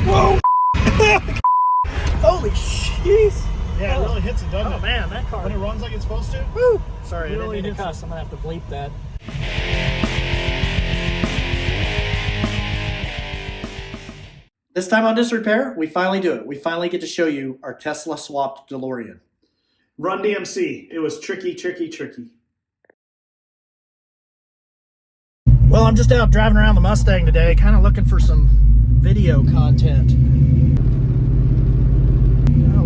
Whoa! Holy jeez! Yeah, it really hits it, doesn't it? Oh man, that car. When it runs like it's supposed to. Woo! Sorry, I Really didn't mean to hits cuss. I'm gonna have to bleep that. This time on Disrepair, we finally do it. We finally get to show you our Tesla swapped DeLorean. Run DMC. It was tricky, tricky, tricky. Well, I'm just out driving around the Mustang today, kind of looking for some video content.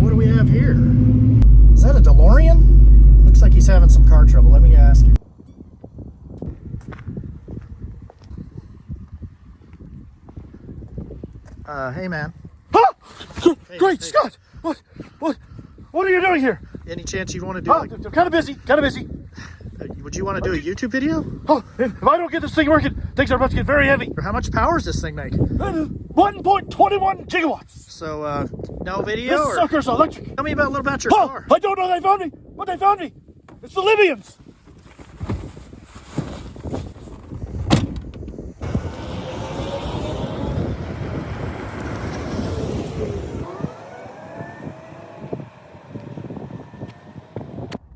What do we have here? Is that a DeLorean? Looks like he's having some car trouble. Let me ask him. Hey man. Ah! Hey, Great hey. Scott! What are you doing here? Any chance you'd want to do I'm kind of busy, would you want to do a YouTube video? Oh, if I don't get this thing working, things are about to get very heavy. How much power does this thing make? 1.21 gigawatts. So, no video? This Or sucker's electric. tell me a little about your Oh, car. I don't know they found me, but they found me. It's the Libyans.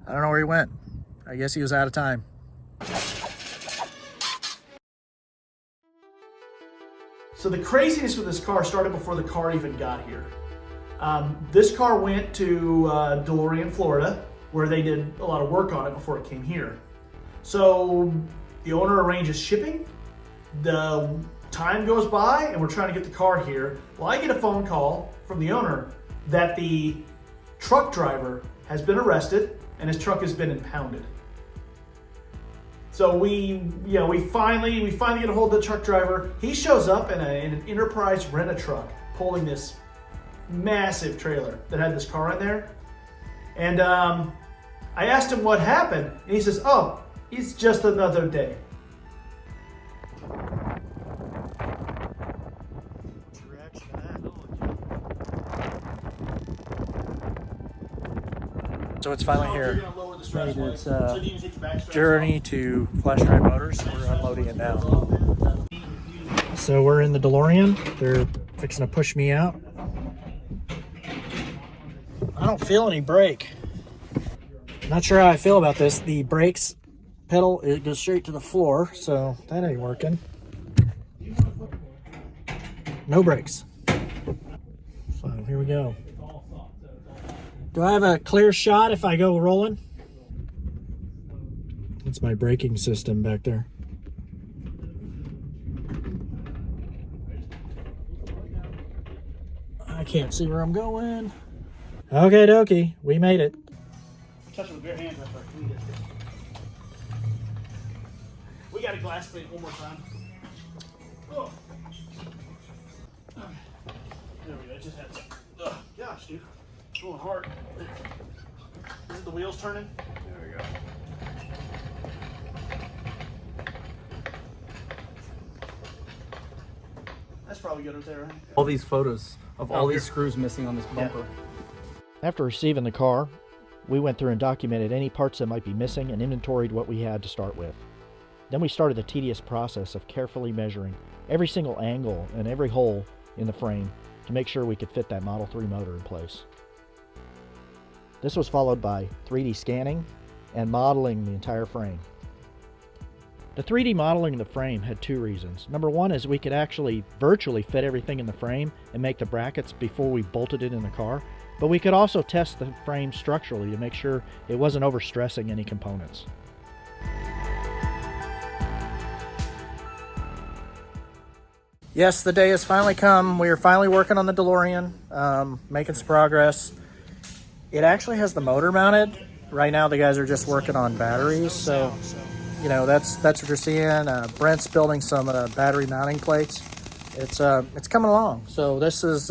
I don't know where he went. I guess he was out of time. So the craziness with this car started before the car even got here. This car went to DeLorean, Florida, where they did a lot of work on it before it came here. So the owner arranges shipping. The time goes by and we're trying to get the car here. Well, I get a phone call from the owner that the truck driver has been arrested and his truck has been impounded. So we finally get a hold of the truck driver. He shows up in an Enterprise rent-a-truck pulling this massive trailer that had this car in there. And I asked him what happened, and he says, "Oh, it's just another day." What's your reaction to that? So it's finally here. Made its journey to flash drive motors. We're unloading it now. So we're in the DeLorean. They're fixing to push me out. I don't feel any brake. Not sure how I feel about this. The brakes pedal, it goes straight to the floor, so that ain't working. No brakes. So here we go. Do I have a clear shot if I go rolling? That's my braking system back there. I can't see where I'm going. Okay, dokie, we made it. Touch it with bare hands after I clean it. We got a glass plate one more time. Oh. There we go. It just had some. Ugh, gosh, dude. It's going hard. Is it the wheels turning? There we go. That's probably good right there, right? All these photos of all these screws missing on this bumper. After receiving the car, we went through and documented any parts that might be missing and inventoried what we had to start with. Then we started the tedious process of carefully measuring every single angle and every hole in the frame to make sure we could fit that Model 3 motor in place. This was followed by 3D scanning and modeling the entire frame. The 3D modeling of the frame had two reasons. Number one is we could actually virtually fit everything in the frame and make the brackets before we bolted it in the car, but we could also test the frame structurally to make sure it wasn't overstressing any components. Yes, the day has finally come. We are finally working on the DeLorean, making some progress. It actually has the motor mounted. Right now the guys are just working on batteries, so you know that's what you're seeing. Brent's building some battery mounting plates. It's coming along. So this is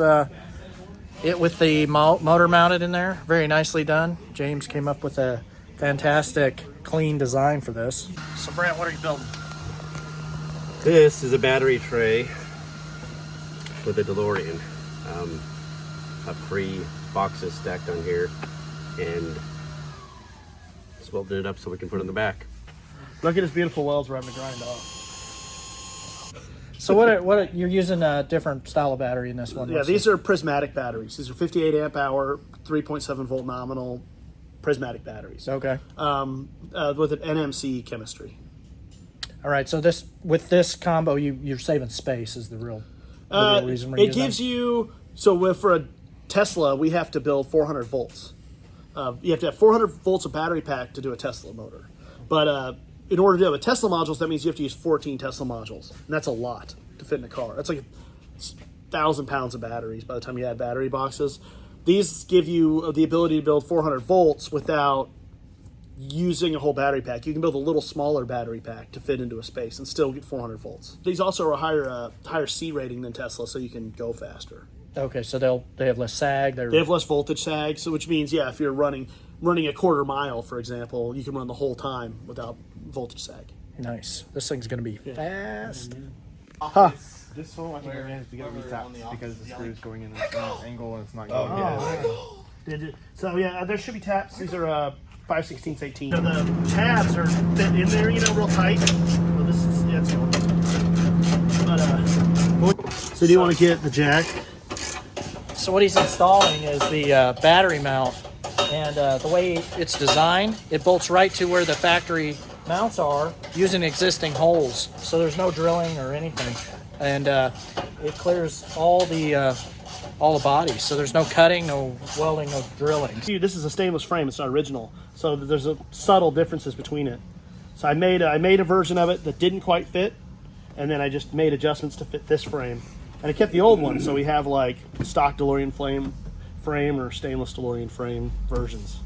it with the motor mounted in there. Very nicely done. James came up with a fantastic clean design for this. So Brent, what are you building? This is a battery tray for the DeLorean. Have 3 boxes stacked on here and just welding it up so we can put it in the back. Look at his beautiful welds we're having to grind off. So what you're using a different style of battery in this one? Yeah, these are prismatic batteries. These are 58 amp hour, 3.7 volt nominal prismatic batteries. Okay. With an NMC chemistry. All right. So with this combo, you're saving space is the real reason we're it using gives you for a Tesla, we have to build 400 volts. You have to have 400 volts of battery pack to do a Tesla motor. But in order to have a Tesla modules, that means you have to use 14 Tesla modules. And that's a lot to fit in a car. That's like 1,000 pounds of batteries by the time you add battery boxes. These give you the ability to build 400 volts without using a whole battery pack. You can build a little smaller battery pack to fit into a space and still get 400 volts. These also are a higher C rating than Tesla, so you can go faster. Okay, so they have less sag. They have less voltage sag, so which means if you're running a quarter mile, for example, you can run the whole time without voltage sag. Nice. This thing's gonna be fast. Huh. This whole I think we're gonna have to get a tap because the screw's going in this angle and it's not going. So there should be taps. These are 5/16 18. So the tabs are fit in there, real tight. So this is it's going. But so do you want to get the jack? So what he's installing is the battery mount, and the way it's designed, it bolts right to where the factory mounts are using existing holes. So there's no drilling or anything, and it clears all the bodies. So there's no cutting, no welding, no drilling. This is a stainless frame. It's not original, so there's subtle differences between it. So I made a version of it that didn't quite fit, and then I just made adjustments to fit this frame. And I kept the old one, so we have like stock DeLorean frame or stainless DeLorean frame versions.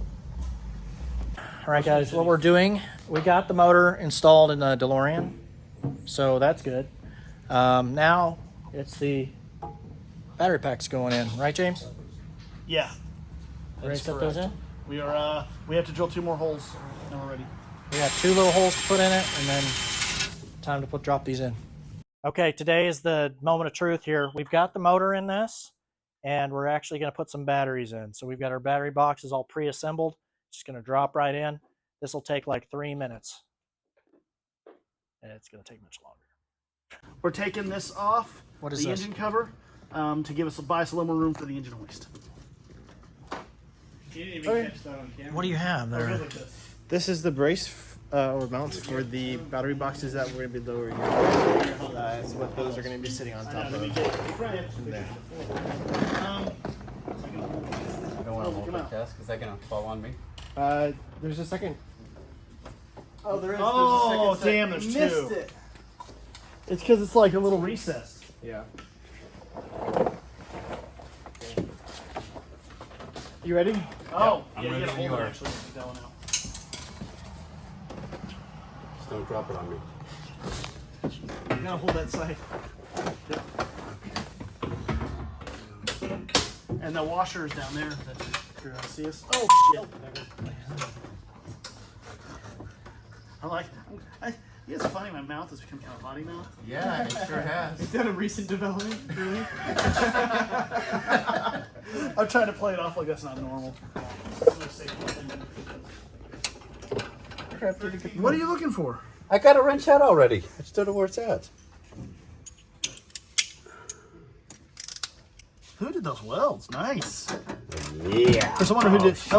All right, guys, what we're doing, we got the motor installed in the DeLorean, so that's good. Now it's the battery packs going in, right, James? Yeah. Ready to set those in? We have to drill 2 more holes and we're ready. We got 2 little holes to put in it, and then time to drop these in. Okay, today is the moment of truth here. We've got the motor in this, and we're actually going to put some batteries in. So we've got our battery boxes all pre-assembled. Just going to drop right in. This will take like 3 minutes. And it's going to take much longer. We're taking this off, what is the this? engine cover, to buy us a little more room for the engine hoist. You didn't even catch that on camera. What do you have there? This is the brace or mounts for the battery boxes that we're going to be lowering. That's what those are going to be sitting on top of. You don't want to hold the test because they're going to fall on me. There's a second. Oh, there is. Oh, there's a second damn, set. there's You missed 2. it. It's because it's like a little recessed. Yeah. You ready? Oh, I'm yeah, you ready gotta when hold you it are. actually. That one out. Just don't drop it on me. You gotta hold that side. And the washer is down there. If you're gonna see us. Oh shit! It's funny. My mouth has become kind of potty mouth. Yeah, it sure has. Is that a recent development? Really? I'm trying to play it off like that's not normal. What are you looking for? I got a wrench out already. I just don't know where it's at. Who did those welds? Nice. Yeah. I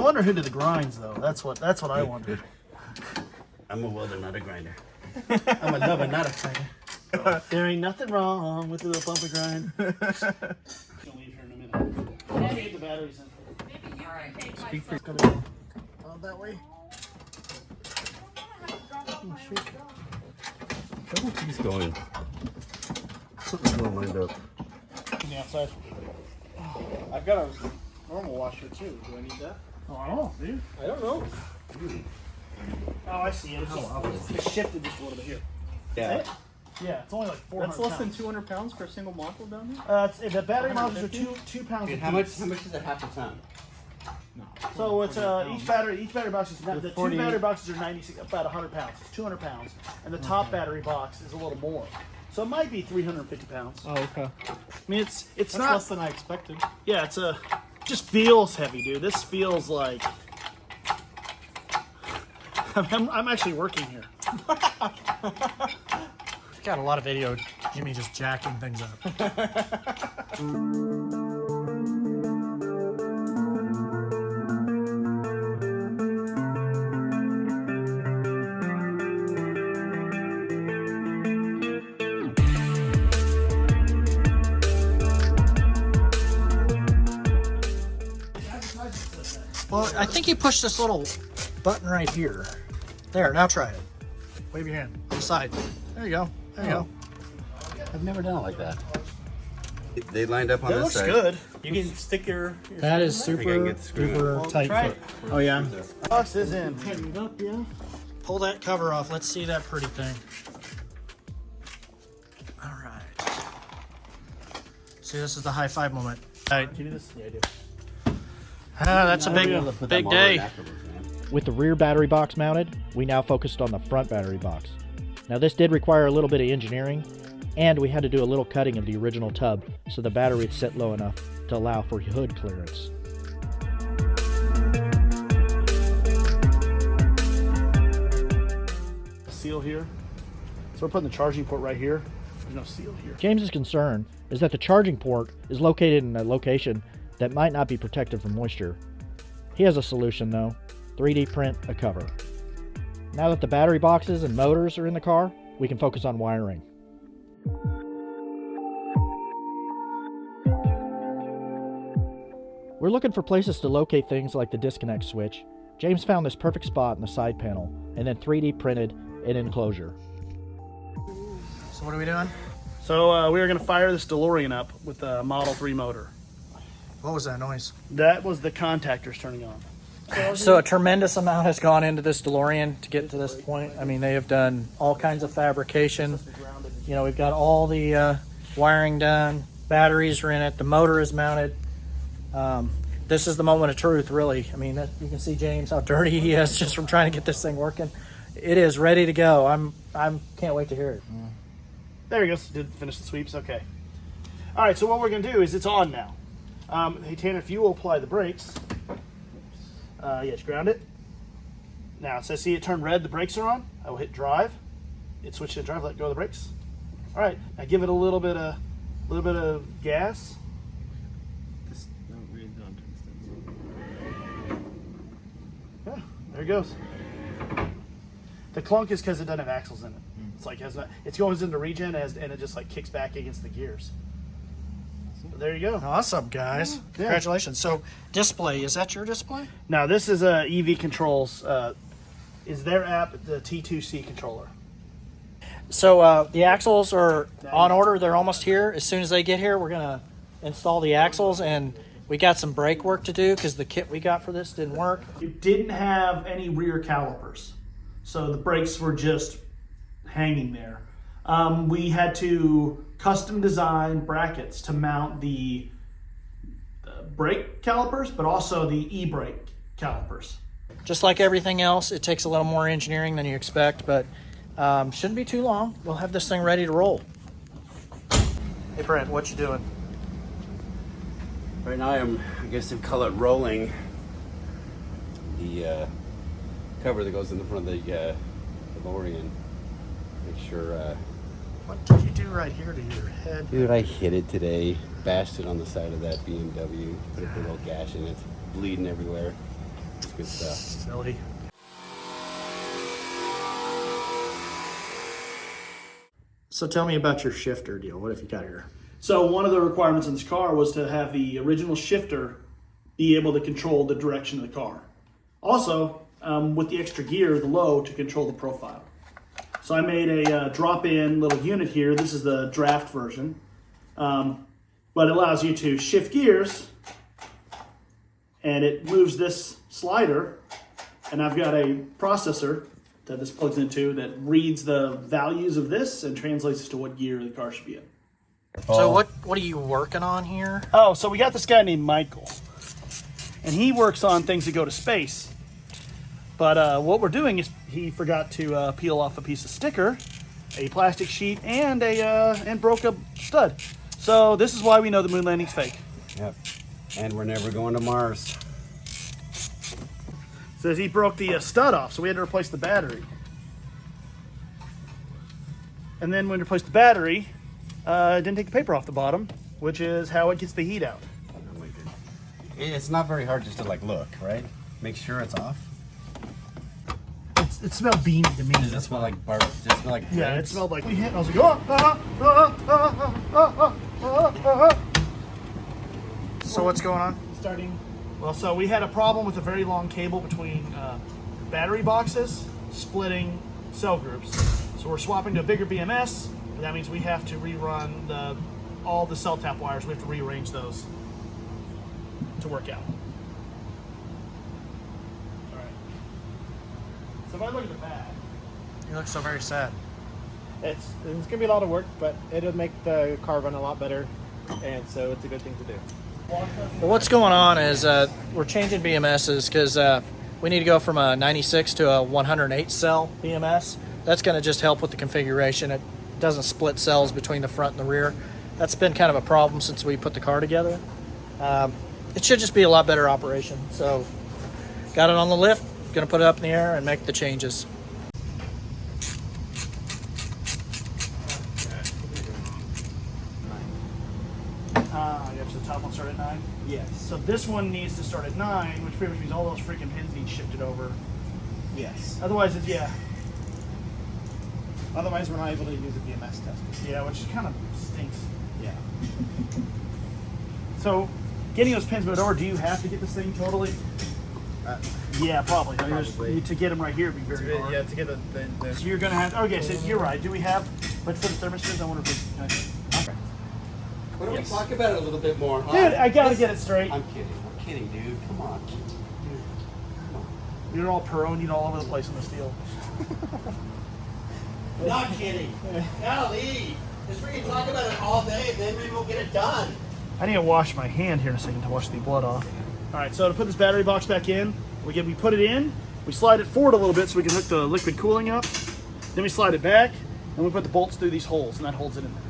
wonder who did the grinds though. That's what I wondered. I'm a welder, not a grinder. I'm a lover, not a fighter. There ain't nothing wrong with the little bumper grind. She'll leave here in a minute. I'll get the batteries in. Speak for That way. He's going. Something's going to wind up. On the outside. I've got a normal washer too. Do I need that? Oh, I don't know, dude. I don't know. Oh, I see it. It's shifted just a little bit here. Yeah. Yeah, it's only like 400 That's less than pounds. 200 pounds for a single module down here? The battery modules are two pounds. Dude, a how much piece. is a half a ton? So it's each battery box is the 2 48. battery boxes are about 100 pounds. It's 200 pounds, and the top battery box is a little more. So it might be 350 pounds. Oh, okay. I mean, it's That's not. less than I expected. Yeah, just feels heavy, dude. This feels like I'm actually working here. Got a lot of video Jimmy just jacking things up. Well, I think you push this little button right here. There, now try it. Wave your hand on the side. There you go. There you go. I've never done it like that. They lined up on That this looks side. good. You can stick your That is I gotta super, get the screw. super tight try fit. it. Oh yeah. Box is in. it up, yeah. Pull that cover off. Let's see that pretty thing. All right. See, this is the high five moment. All right. Do you do this? Yeah, I do. Ah, that's a big, Put that big motor day. in afterwards, man. With the rear battery box mounted, we now focused on the front battery box. Now this did require a little bit of engineering, and we had to do a little cutting of the original tub so the battery would sit low enough to allow for hood clearance. Seal here. So we're putting the charging port right here. There's no seal here. James's concern is that the charging port is located in a location that might not be protected from moisture. He has a solution though: 3D print a cover. Now that the battery boxes and motors are in the car, we can focus on wiring. We're looking for places to locate things like the disconnect switch. James found this perfect spot in the side panel and then 3D printed an enclosure. So what are we doing? So we are going to fire this DeLorean up with a Model 3 motor. What was that noise? That was the contactors turning on. So a tremendous amount has gone into this DeLorean to get to this point. I mean, they have done all kinds of fabrication. You know, we've got all the wiring done. Batteries are in it. The motor is mounted. This is the moment of truth, really. I mean, you can see James how dirty he is just from trying to get this thing working. It is ready to go. I'm can't wait to hear it. There he goes. Did finish the sweeps. Okay. All right. So what we're going to do is it's on now. Hey Tanner, if you will apply the brakes. Yes, ground it. Now it says, see it turn red. The brakes are on. I will hit drive. It switched to drive. Let go of the brakes. All right. Now give it a little bit of gas. Yeah, there it goes. The clunk is because it doesn't have axles in it. It's like it goes into regen and it just like kicks back against the gears. So there you go. Awesome, guys. Congratulations. So display, is that your display? Now this is EV Controls. Is their app the T2C controller? So the axles are on order. They're almost here. As soon as they get here, we're going to install the axles, and we got some brake work to do because the kit we got for this didn't work. It didn't have any rear calipers, so the brakes were just hanging there. We had to custom design brackets to mount the brake calipers, but also the e-brake calipers. Just like everything else, it takes a little more engineering than you expect, but shouldn't be too long. We'll have this thing ready to roll. Hey Brent, what you doing? Right now I guess they call it rolling the cover that goes in the front of the DeLorean. Make sure. What did you do right here to your head? Dude, I hit it today. Bashed it on the side of that BMW. Put a big old gash in it. Bleeding everywhere. It's good stuff. Silly. So tell me about your shifter deal. What have you got here? So one of the requirements in this car was to have the original shifter be able to control the direction of the car. Also, with the extra gear, the low, to control the profile. So I made a drop-in little unit here. This is the draft version. But it allows you to shift gears, and it moves this slider. And I've got a processor that this plugs into that reads the values of this and translates it to what gear the car should be in. So what are you working on here? Oh, so we got this guy named Michael, and he works on things that go to space. But what we're doing is he forgot to peel off a piece of sticker, a plastic sheet, and broke a stud. So this is why we know the moon landing's fake. Yep. And we're never going to Mars. Says he broke the stud off, so we had to replace the battery. And then when we replaced the battery, didn't take the paper off the bottom, which is how it gets the heat out. It's not very hard just to like look, right? Make sure it's off. It smelled beany to me. Does it smell like bark? Does it smell like Yeah, it ribs? smelled like we hit. I was like, oh. So what's going on? Starting. Well, so we had a problem with a very long cable between battery boxes splitting cell groups. So we're swapping to a bigger BMS, and that means we have to rerun all the cell tap wires. We have to rearrange those to work out. All right. So if I look at the back, You look so very sad. It's gonna be a lot of work, but it'll make the car run a lot better, and so it's a good thing to do. Well, what's going on is we're changing BMSs because we need to go from a 96 to a 108 cell BMS. That's going to just help with the configuration. It doesn't split cells between the front and the rear. That's been kind of a problem since we put the car together. It should just be a lot better operation. So got it on the lift, going to put it up in the air and make the changes. so the top one start at 9. Yes. So this one needs to start at 9, which pretty much means all those freaking pins need shifted over. Yes. Otherwise, it's Otherwise, we're not able to use a BMS tester. yeah, which kind of stinks. Yeah. So, getting those pins moved over, do you have to get this thing totally? Yeah, probably. Probably. To get them right here would be very hard. Yeah, to get the So you're gonna have. Okay, so you're right. Do we have? But for the thermistors, I wonder if we. Okay. Why don't we talk about it a little bit more? Huh? Dude, I gotta get it straight. I'm kidding, dude. Come on. You're all prone, all over the place in the steel. Not kidding. Golly. Just freaking talk about it all day and then maybe we'll get it done. I need to wash my hand here in a second to wash the blood off. All right, so to put this battery box back in, we put it in, we slide it forward a little bit so we can hook the liquid cooling up. Then we slide it back, and we put the bolts through these holes, and that holds it in there.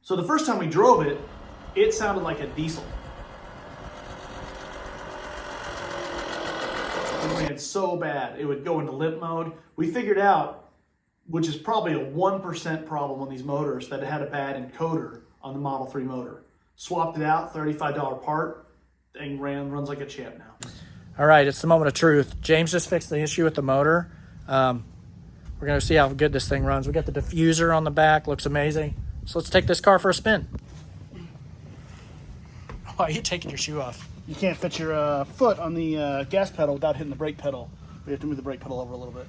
So the first time we drove it, it sounded like a diesel. It ran so bad, it would go into limp mode. We figured out, which is probably a 1% problem on these motors, that it had a bad encoder on the Model 3 motor. Swapped it out, $35 part, thing runs like a champ now. All right, it's the moment of truth. James just fixed the issue with the motor. We're going to see how good this thing runs. We got the diffuser on the back, looks amazing. So let's take this car for a spin. Why are you taking your shoe off? You can't fit your foot on the gas pedal without hitting the brake pedal. We have to move the brake pedal over a little bit.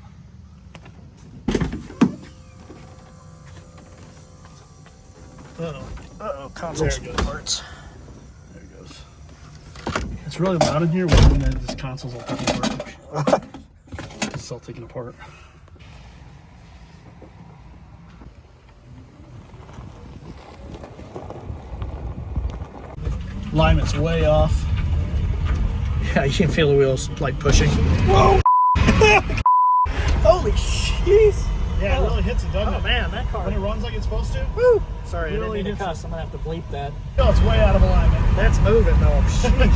Uh-oh, console parts. There it goes. It's really loud in here when this console's all taken apart. It's all taken apart. Alignment's way off. Yeah, you can feel the wheels like pushing. Whoa! Holy jeez! Yeah, it really hits it, doesn't Oh it? man, that car. When it runs like it's supposed to. Woo! Sorry, I Really didn't mean to hits cuss. I'm gonna have to bleep that. No, it's way out of alignment. That's moving though. Jeez.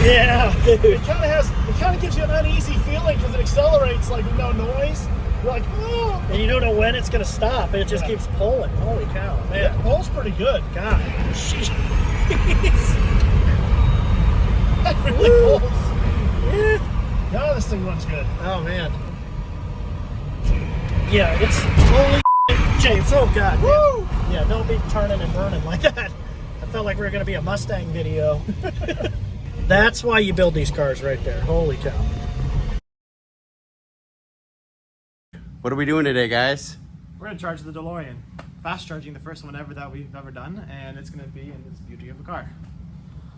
Yeah, Dude. It kind of gives you an uneasy feeling because it accelerates like with no noise. You're like, oh. And you don't know when it's gonna stop. It just keeps pulling. Holy cow, man! It pulls pretty good. God, jeez. It really pulls. Yeah. God, this thing runs good. Oh man. Yeah, it's holy James. Oh god. Woo! Yeah, don't be turning and burning like that. I felt like we were gonna be a Mustang video. That's why you build these cars right there. Holy cow. What are we doing today, guys? We're in charge of the DeLorean. Fast charging the first one ever that we've ever done, and it's going to be in this beauty of a car.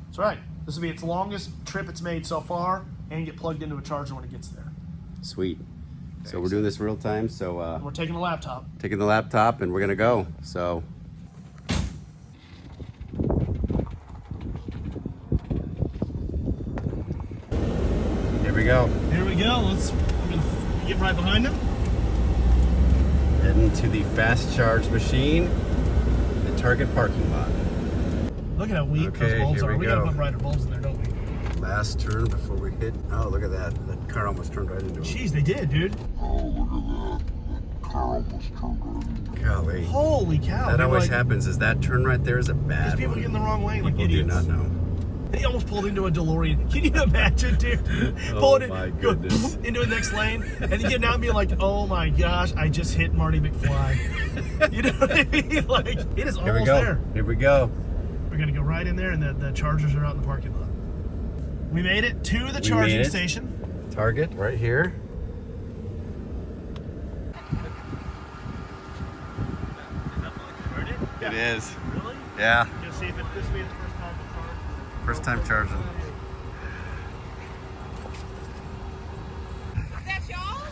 That's right. This will be its longest trip it's made so far, and you get plugged into a charger when it gets there. Sweet. So we're doing this real time. So And we're taking a laptop. taking the laptop and we're gonna go. So here we go. Here we go. We're gonna get right behind him. Heading to the fast charge machine, the Target parking lot. Look at how weak Okay, those bulbs here are. we We gotta go. put brighter bulbs in there, don't we? Last turn before we hit. Oh, look at that. That car almost turned right into it. Jeez, they did, dude. Golly. Holy cow. That They were always like, happens, is that turn right there is a bad These people one. get in the wrong lane like People do idiots. not know. He almost pulled into a DeLorean. Can you imagine, dude? Oh Pulling it, my go goodness. into the next lane, and then getting out and being like, "Oh my gosh, I just hit Marty McFly." You know what I mean? Like, it is Here we almost go. there. Here we go. We're gonna go right in there, and the chargers are out in the parking lot. We made it to the charging made it. station. Target right here. It is. Really? Yeah. Just see if this will be the first time to charge. First time charging. That's y'all?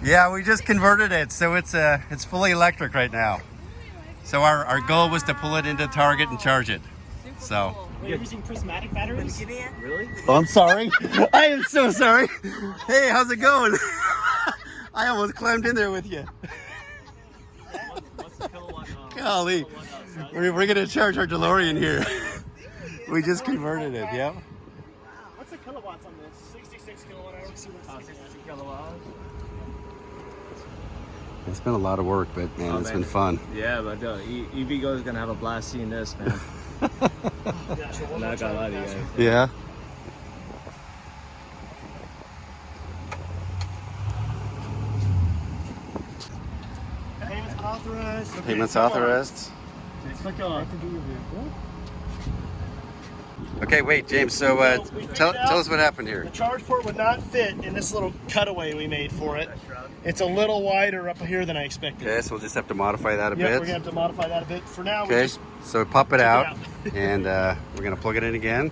Yeah, we just converted it, so it's fully electric right now. So our goal was to pull it into Target and charge it. So. You're using prismatic batteries? Really? Oh, I'm sorry. I am so sorry. Hey, how's it going? I almost climbed in there with you. What's the kilowatt? Golly, we're gonna charge our DeLorean here. We just converted it. Yep. What's the kilowatts on this? 66 kilowatt hours. 60 kilowatts. It's been a lot of work, but man, it's been fun. Yeah, but EVgo is gonna have a blast seeing this, man. I'm not gonna lie to you guys. Yeah. Payments authorized. Okay, Payments come on. authorized. Click on. Okay, wait, James. So tell us what happened here. The charge port would not fit in this little cutaway we made for it. It's a little wider up here than I expected. Okay, so we'll just have to modify that a Yeah, bit. we're gonna have to modify that a bit. For now, we Okay, just so pop it took it out, out. and we're gonna plug it in again.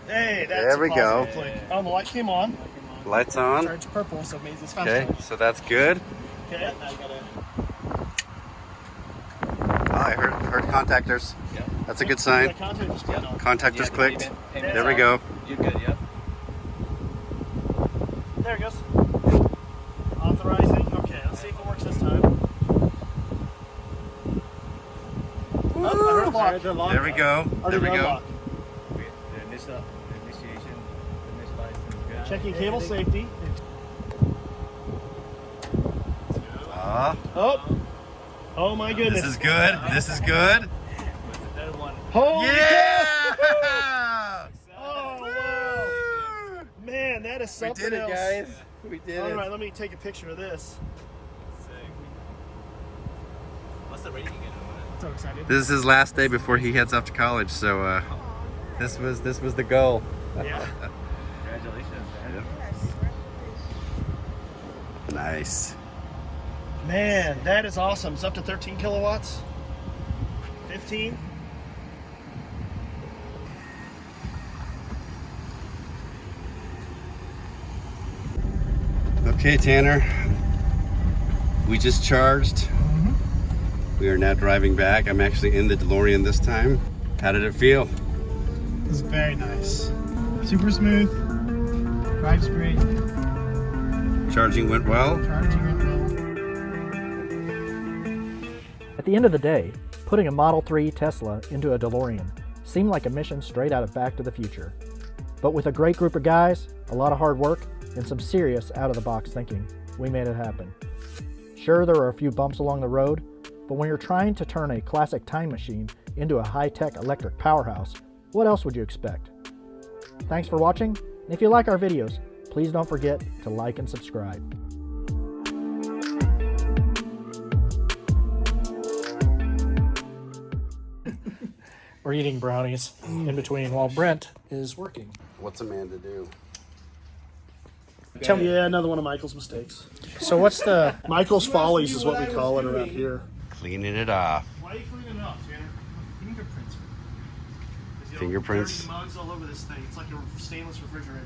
hey, that's There we a go. positive click. Oh, the light came on. Lights on. Charge purple, so it means it's fast Okay, charge. so that's good. Okay. Oh, I heard contactors. That's a good sign. The contact just clicked on. Contactors clicked. There we go. You're good, yep. There it goes. Authorizing. Okay, let's see if it works this time. Oh, I heard a lock. There we go. There we go. Unlock. The initiation, the initializing is good. Checking cable safety. Ah, Oh. Oh my goodness. this is good. This is good. Holy Yeah! cow! Oh wow! Man, that is We something did it, else. guys. We did All it. right, let me take a picture of this. What's the rating again? So excited. This is his last day before he heads off to college, so this was the goal. Yeah. Congratulations, man. Nice. Man, that is awesome. It's up to 13 kilowatts. 15. Okay, Tanner. We just charged. We are now driving back. I'm actually in the DeLorean this time. How did it feel? It's very nice. Super smooth. Drives great. Charging went well. Charging went well. At the end of the day, putting a Model 3 Tesla into a DeLorean seemed like a mission straight out of Back to the Future. But with a great group of guys, a lot of hard work, and some serious out-of-the-box thinking, we made it happen. Sure, there were a few bumps along the road, but when you're trying to turn a classic time machine into a high-tech electric powerhouse, what else would you expect? Thanks for watching, and if you like our videos, please don't forget to like and subscribe. We're eating brownies in between while Brent is working. What's a man to do? Yeah, another one of Michael's mistakes. So what's the... Michael's follies is what we call it around here. Cleaning it off. Why are you cleaning it up, Tanner? Fingerprints. Fingerprints. Dirty mugs all over this thing. It's like a stainless refrigerator.